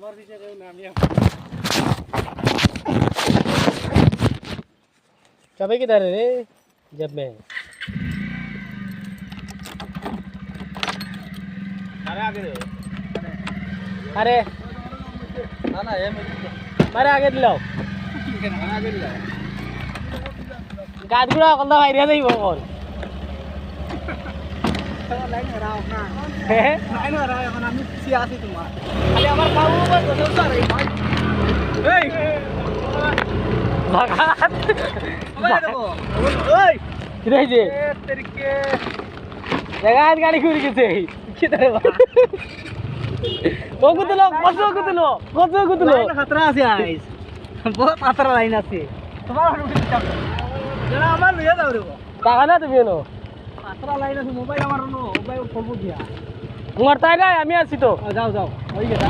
আমার দিকে কেউ না আমি चाबी किधर है रे जब मैं अरे आगे दे अरे ना ना ये मारे आगे दिलाओ आगे दिला गादगुड़ा कल्ला भाई रे बोल লাইন হারাও না हैं লাইন হারাও এখন আমি পিছে আছি তোমার खाली আমার কাউ বল তো সর এই ভাগাত ওই দেখো ওই কি রে যে এ তেরিকে জায়গা গাড়ি ঘুরে গেছে কি ধরে বা ও কুতলো কত কুতলো লাইন খতরা আছে আইস বহুত খতরা লাইন আছে তোমার যারা আমার লইয়া যাও রে টাকা না তুমি এনো খতরা লাইন আছে মোবাইল আমার নো মোবাইল ফোন দিয়া তোমার তাই না আমি আছি তো যাও যাও ওই গেটা